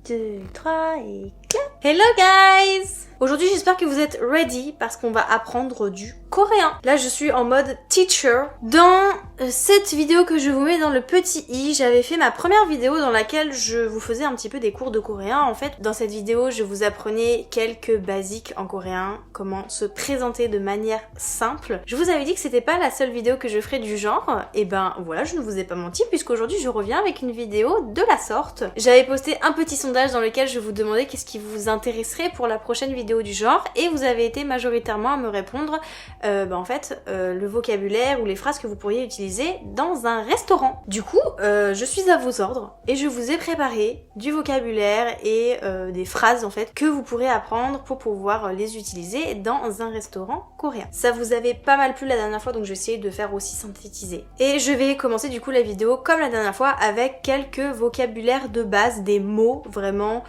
2, 3 et clap. Hello guys! Aujourd'hui j'espère que vous êtes ready parce qu'on va apprendre du coréen. Là je suis en mode teacher. Dans cette vidéo que je vous mets dans le petit i, j'avais fait ma première vidéo dans laquelle je vous faisais un petit peu des cours de coréen. En fait, dans cette vidéo, je vous apprenais quelques basiques en coréen, comment se présenter de manière simple. Je vous avais dit que c'était pas la seule vidéo que je ferais du genre. Et ben voilà, je ne vous ai pas menti puisqu'aujourd'hui je reviens avec une vidéo de la sorte. J'avais posté un petit sondage dans lequel je vous demandais qu'est-ce qui vous intéresserait pour la prochaine vidéo du genre et vous avez été majoritairement à me répondre le vocabulaire ou les phrases que vous pourriez utiliser dans un restaurant. Du coup, je suis à vos ordres et je vous ai préparé du vocabulaire et des phrases en fait que vous pourrez apprendre pour pouvoir les utiliser dans un restaurant coréen. Ça vous avait pas mal plu la dernière fois donc je vais essayer de faire aussi synthétiser. Et je vais commencer du coup la vidéo comme la dernière fois avec quelques vocabulaires de base, des mots vraiment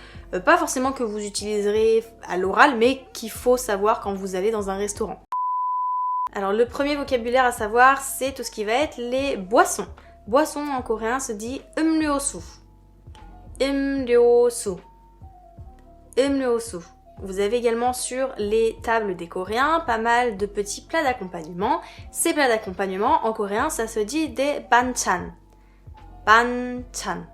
pas forcément que vous utiliserez à l'oral mais qu'il faut savoir quand vous allez dans un restaurant. Alors le premier vocabulaire à savoir c'est tout ce qui va être les boissons. Boisson en coréen se dit 음료수. 음료수. 음료수. Vous avez également sur les tables des Coréens pas mal de petits plats d'accompagnement. Ces plats d'accompagnement en coréen ça se dit des banchan. Banchan.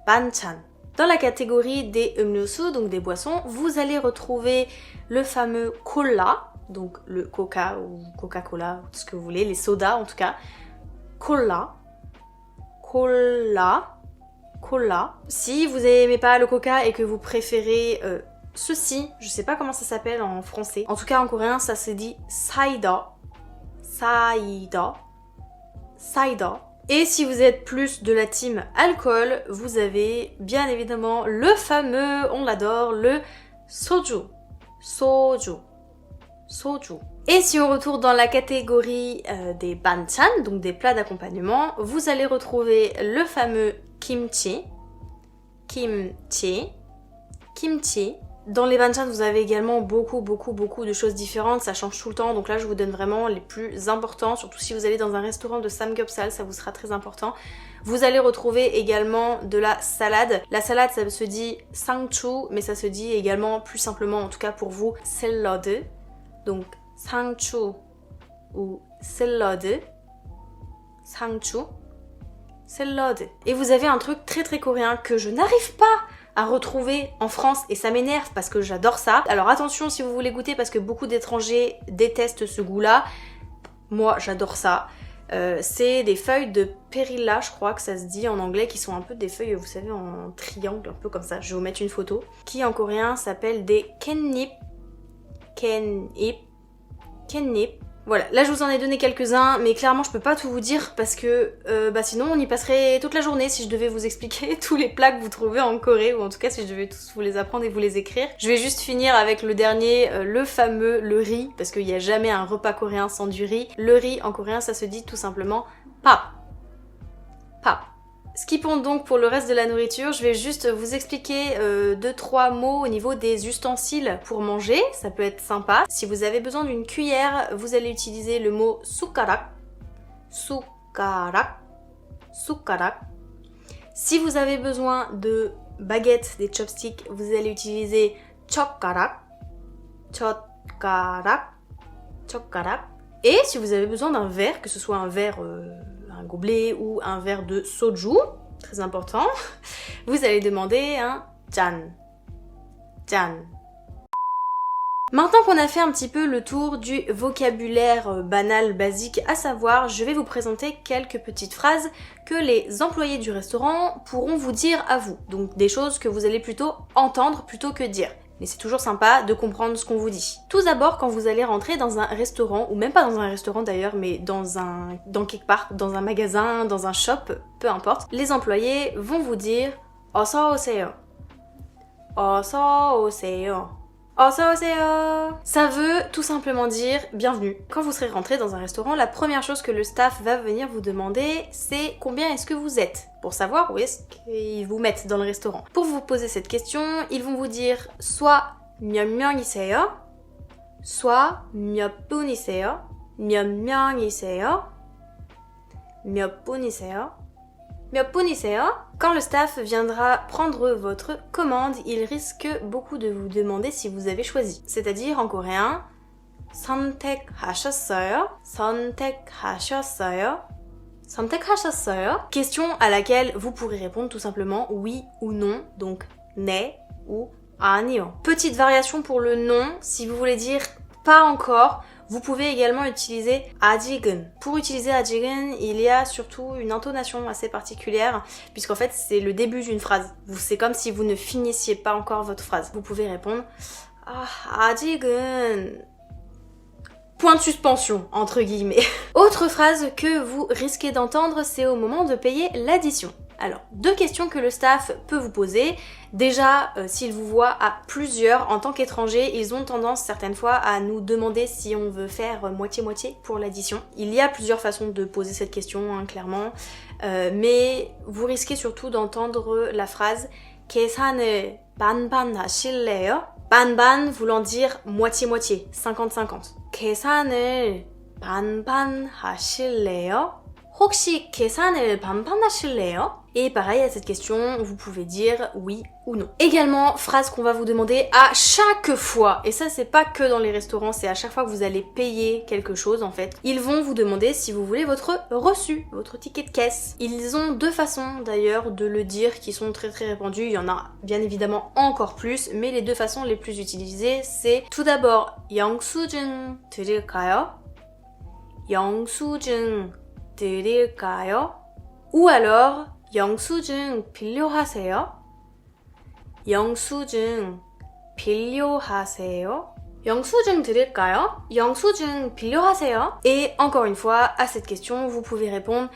Banchan. Dans la catégorie des 음료수, donc des boissons, vous allez retrouver le fameux cola, donc le coca ou Coca-Cola, ce que vous voulez, les sodas en tout cas. Cola. Cola. Cola. Si vous n'aimez pas le coca et que vous préférez ceci, je sais pas comment ça s'appelle en français. En tout cas en coréen ça se dit saïda. Saïda. Saïda. Et si vous êtes plus de la team alcool, vous avez bien évidemment le fameux, on l'adore, le soju. Soju. Soju. Et si on retourne dans la catégorie des banchan, donc des plats d'accompagnement, vous allez retrouver le fameux kimchi. Kimchi. Kimchi. Dans les banchan, vous avez également beaucoup de choses différentes, ça change tout le temps, donc là je vous donne vraiment les plus importants, surtout si vous allez dans un restaurant de samgyeopsal, ça vous sera très important. Vous allez retrouver également de la salade. La salade, ça se dit sangchu, mais ça se dit également plus simplement, en tout cas pour vous, 샐러드. Donc sangchu ou 샐러드. Sangchu, 샐러드. Et vous avez un truc très coréen que je n'arrive pas à retrouver en France et ça m'énerve parce que j'adore ça. Alors attention si vous voulez goûter parce que beaucoup d'étrangers détestent ce goût-là. Moi j'adore ça. C'est des feuilles de perilla, je crois que ça se dit en anglais, qui sont un peu des feuilles, vous savez, en triangle, un peu comme ça. Je vais vous mettre une photo. Qui en coréen s'appelle des kennip. Kennip. Kennip. Voilà, là je vous en ai donné quelques-uns, mais clairement je peux pas tout vous dire parce que sinon on y passerait toute la journée si je devais vous expliquer tous les plats que vous trouvez en Corée, ou en tout cas si je devais tous vous les apprendre et vous les écrire. Je vais juste finir avec le dernier, le fameux, le riz, parce qu'il n'y a jamais un repas coréen sans du riz. Le riz en coréen ça se dit tout simplement pap. Pap. Skippons donc pour le reste de la nourriture, je vais juste vous expliquer 2-3 mots au niveau des ustensiles pour manger, ça peut être sympa. Si vous avez besoin d'une cuillère, vous allez utiliser le mot 숟가락. 숟가락. 숟가락. Si vous avez besoin de baguettes, des chopsticks, vous allez utiliser 젓가락. 젓가락. 젓가락. Et si vous avez besoin d'un verre, que ce soit un verre un gobelet ou un verre de soju, très important, vous allez demander un jan. Jan. Maintenant qu'on a fait un petit peu le tour du vocabulaire banal, basique, à savoir, je vais vous présenter quelques petites phrases que les employés du restaurant pourront vous dire à vous. Donc des choses que vous allez plutôt entendre plutôt que dire. Mais c'est toujours sympa de comprendre ce qu'on vous dit. Tout d'abord, quand vous allez rentrer dans un restaurant, ou même pas dans un restaurant d'ailleurs, mais dans quelque part, dans un magasin, dans un shop, peu importe, les employés vont vous dire 어서 오세요. 어서 오세요. 어서 오세요. Ça veut tout simplement dire bienvenue. Quand vous serez rentré dans un restaurant, la première chose que le staff va venir vous demander, c'est combien est-ce que vous êtes, pour savoir où est-ce qu'ils vous mettent dans le restaurant. Pour vous poser cette question, ils vont vous dire soit 몇 명이세요, soit 몇 분이세요, 몇 명이세요, 몇 분이세요, 몇 분이세요? Quand le staff viendra prendre votre commande, il risque beaucoup de vous demander si vous avez choisi. C'est-à-dire en coréen, 선택하셨어요? 선택하셨어요? 선택하셨어요? Question à laquelle vous pourrez répondre tout simplement oui ou non, donc 네 ou 아니요. Petite variation pour le non, si vous voulez dire pas encore, vous pouvez également utiliser 아직은. Pour utiliser 아직은, il y a surtout une intonation assez particulière, puisqu'en fait c'est le début d'une phrase. C'est comme si vous ne finissiez pas encore votre phrase. Vous pouvez répondre 아직은... Point de suspension, entre guillemets. Autre phrase que vous risquez d'entendre, c'est au moment de payer l'addition. Alors, 2 questions que le staff peut vous poser. Déjà, s'ils vous voient à plusieurs, en tant qu'étrangers, ils ont tendance certaines fois à nous demander si on veut faire moitié-moitié pour l'addition. Il y a plusieurs façons de poser cette question, hein, clairement. Mais vous risquez surtout d'entendre la phrase « 계산을 반반 하실래요 ?» 반반 voulant dire moitié-moitié, 50-50. 계산을 반반 하실래요? 혹시 계산을 반반 하실래요? Et pareil à cette question, vous pouvez dire oui ou non. Également, phrase qu'on va vous demander à chaque fois, et ça c'est pas que dans les restaurants, c'est à chaque fois que vous allez payer quelque chose en fait. Ils vont vous demander si vous voulez votre reçu, votre ticket de caisse. Ils ont 2 façons d'ailleurs de le dire qui sont très répandues, il y en a bien évidemment encore plus, mais les 2 façons les plus utilisées c'est tout d'abord 영수증 드릴까요? 영수증 드릴까요? Ou alors 영수증 필요하세요? 영수증 필요하세요? 영수증 드릴까요? 영수증 필요하세요? Et encore une fois, à cette question, vous pouvez répondre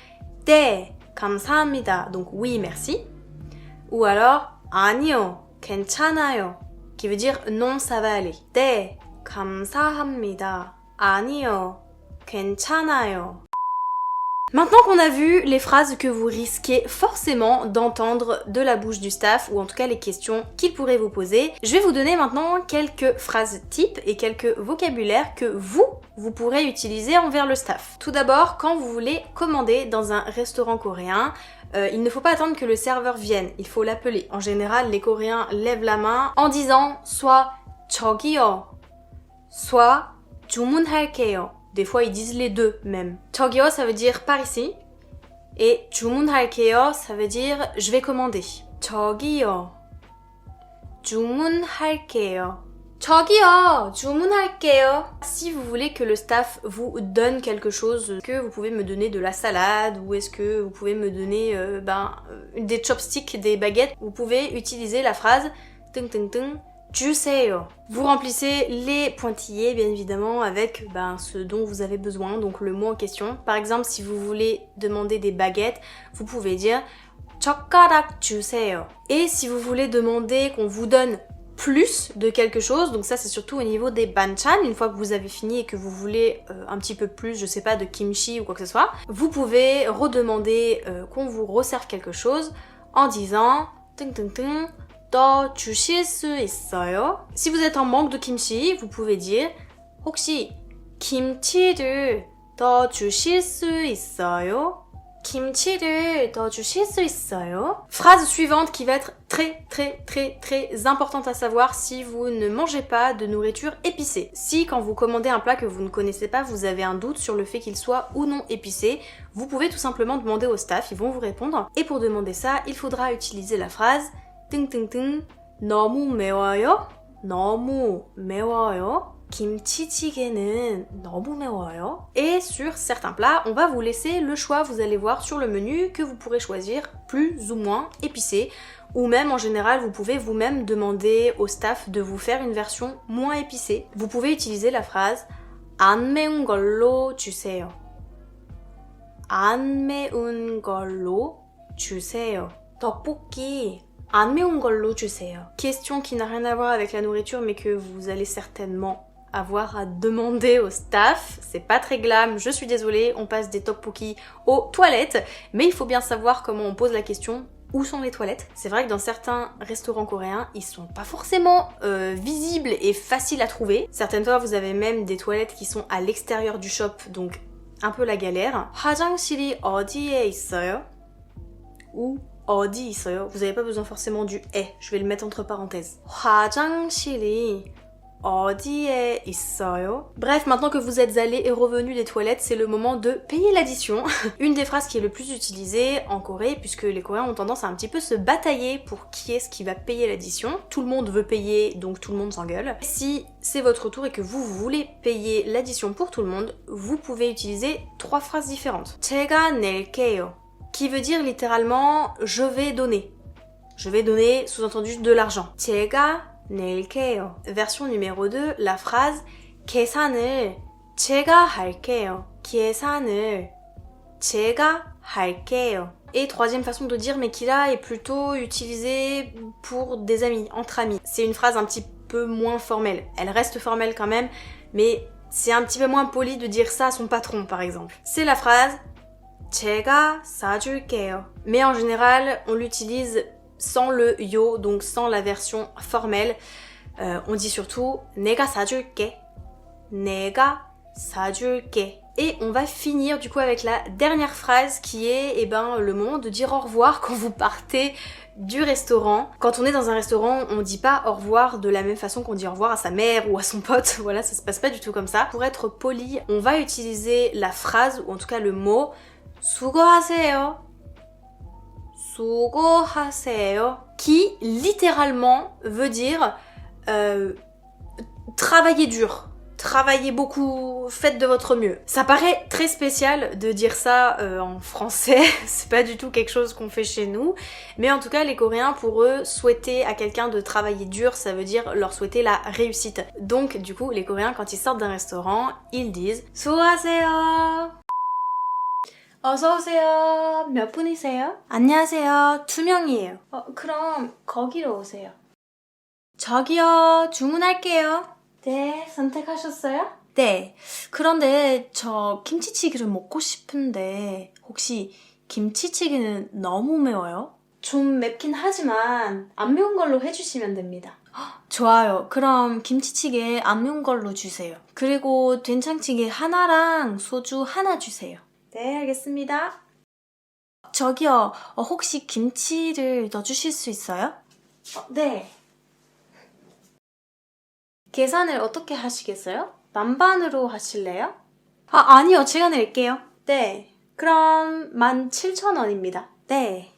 네, 감사합니다. Donc oui, merci. Ou alors 아니요, 괜찮아요. Qui veut dire non, ça va aller. 네, 감사합니다. 아니요, 괜찮아요. Maintenant qu'on a vu les phrases que vous risquez forcément d'entendre de la bouche du staff, ou en tout cas les questions qu'il pourrait vous poser, je vais vous donner maintenant quelques phrases types et quelques vocabulaires que vous pourrez utiliser envers le staff. Tout d'abord, quand vous voulez commander dans un restaurant coréen, il ne faut pas attendre que le serveur vienne, il faut l'appeler. En général, les Coréens lèvent la main en disant soit 저기요, soit 주문할게요. Des fois, ils disent les 2 même. 저기요, ça veut dire par ici. Et 주문할게요, ça veut dire je vais commander. 저기요. 주문할게요. 저기요, 주문할게요. Si vous voulez que le staff vous donne quelque chose, est-ce que vous pouvez me donner de la salade ou est-ce que vous pouvez me donner des chopsticks, des baguettes, vous pouvez utiliser la phrase 뜬뜬뜬 주세요. Vous remplissez les pointillés bien évidemment avec ce dont vous avez besoin, donc le mot en question. Par exemple, si vous voulez demander des baguettes, vous pouvez dire 젓가락 주세요. Et si vous voulez demander qu'on vous donne plus de quelque chose, donc ça c'est surtout au niveau des banchan, une fois que vous avez fini et que vous voulez un petit peu plus, je sais pas, de kimchi ou quoi que ce soit, vous pouvez redemander qu'on vous resserve quelque chose en disant 뜬뜬뜬 더 주실 수 있어요? Si vous êtes en manque de kimchi, vous pouvez dire 혹시 김치를 더 주실 수 있어요? 김치를 더 주실 수 있어요? Phrase suivante qui va être très importante à savoir si vous ne mangez pas de nourriture épicée. Si quand vous commandez un plat que vous ne connaissez pas, vous avez un doute sur le fait qu'il soit ou non épicé, vous pouvez tout simplement demander au staff, ils vont vous répondre. Et pour demander ça, il faudra utiliser la phrase 뜬뜬뜬 너무 매워요? 너무 매워요? 김치찌개는 너무 매워요? Et sur certains plats, on va vous laisser le choix, vous allez voir sur le menu que vous pourrez choisir plus ou moins épicé, ou même en général vous pouvez vous-même demander au staff de vous faire une version moins épicée. Vous pouvez utiliser la phrase 안 매운 걸로 주세요. 안 매운 걸로 주세요. 떡볶이 안 매운 걸로 주세요. Question qui n'a rien à voir avec la nourriture mais que vous allez certainement avoir à demander au staff. C'est pas très glam, je suis désolée, on passe des tteokbokki aux toilettes, mais il faut bien savoir comment on pose la question. Où sont les toilettes? C'est vrai que dans certains restaurants coréens, ils sont pas forcément visibles et faciles à trouver. Certaines fois, vous avez même des toilettes qui sont à l'extérieur du shop, donc un peu la galère. 화장실이 어디에 있어요? ou 어디 있어요. Vous n'avez pas besoin forcément du 에. Je vais le mettre entre parenthèses. 화장실이 어디에 있어요? Bref, maintenant que vous êtes allé et revenu des toilettes, c'est le moment de payer l'addition. Une des phrases qui est le plus utilisée en Corée, puisque les Coréens ont tendance à un petit peu se batailler pour qui est-ce qui va payer l'addition. Tout le monde veut payer, donc tout le monde s'engueule. Si c'est votre tour et que vous voulez payer l'addition pour tout le monde, vous pouvez utiliser 3 phrases différentes. 제가 낼게요, qui veut dire littéralement je vais donner. Je vais donner, sous-entendu, de l'argent. 제가 낼게요. Version numéro 2, la phrase 계산을 제가 할게요. 계산을 제가 할게요. Et troisième façon de dire, mais qui là est plutôt utilisée pour des amis, entre amis. C'est une phrase un petit peu moins formelle. Elle reste formelle quand même, mais c'est un petit peu moins poli de dire ça à son patron, par exemple. C'est la phrase 제가 사줄게요. Mais en général, on l'utilise sans le yo, donc sans la version formelle. On dit surtout 내가 사줄게. 내가 사줄게. Et on va finir du coup avec la dernière phrase qui est le moment de dire au revoir quand vous partez du restaurant. Quand on est dans un restaurant, on dit pas au revoir de la même façon qu'on dit au revoir à sa mère ou à son pote. Voilà, ça se passe pas du tout comme ça. Pour être poli, on va utiliser la phrase, ou en tout cas le mot 수고하세요. 수고하세요, qui littéralement veut dire travaillez dur, travaillez beaucoup, faites de votre mieux. Ça paraît très spécial de dire ça en français, c'est pas du tout quelque chose qu'on fait chez nous, mais en tout cas les Coréens, pour eux, souhaiter à quelqu'un de travailler dur, ça veut dire leur souhaiter la réussite. Donc du coup, les Coréens, quand ils sortent d'un restaurant, ils disent 수고하세요. 어서오세요. 몇 분이세요? 안녕하세요. 2명이에요. 그럼 거기로 오세요. 저기요, 주문할게요. 네, 선택하셨어요? 네. 그런데 저 김치찌개를 먹고 싶은데 혹시 김치찌개는 너무 매워요? 좀 맵긴 하지만 안 매운 걸로 해주시면 됩니다. 좋아요. 그럼 김치찌개 안 매운 걸로 주세요. 그리고 된장찌개 하나랑 소주 하나 주세요. 네, 알겠습니다. 저기요, 혹시 김치를 넣어주실 수 있어요? 네. 계산을 어떻게 하시겠어요? 만반으로 하실래요? 아니요, 제가 낼게요. 네, 그럼 17,000원입니다. 네,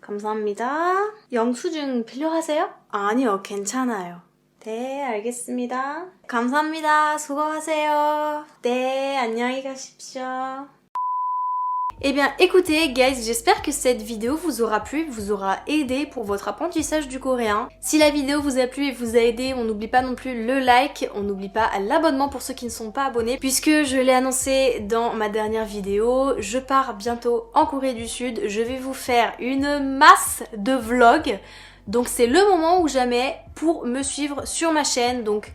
감사합니다. 영수증 필요하세요? 아니요, 괜찮아요. 네, 알겠습니다. 감사합니다. 수고하세요. 네, 안녕히 가십시오. Eh bien écoutez guys, j'espère que cette vidéo vous aura plu, vous aura aidé pour votre apprentissage du coréen. Si la vidéo vous a plu et vous a aidé, on n'oublie pas non plus le like, on n'oublie pas l'abonnement pour ceux qui ne sont pas abonnés. Puisque je l'ai annoncé dans ma dernière vidéo, je pars bientôt en Corée du Sud, je vais vous faire une masse de vlogs. Donc c'est le moment ou jamais pour me suivre sur ma chaîne, donc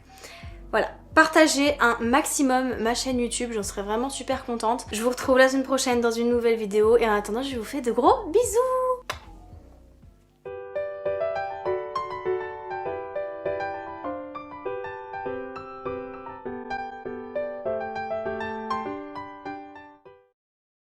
voilà. Partagez un maximum ma chaîne YouTube, j'en serais vraiment super contente. Je vous retrouve la semaine prochaine dans une nouvelle vidéo et en attendant je vous fais de gros bisous.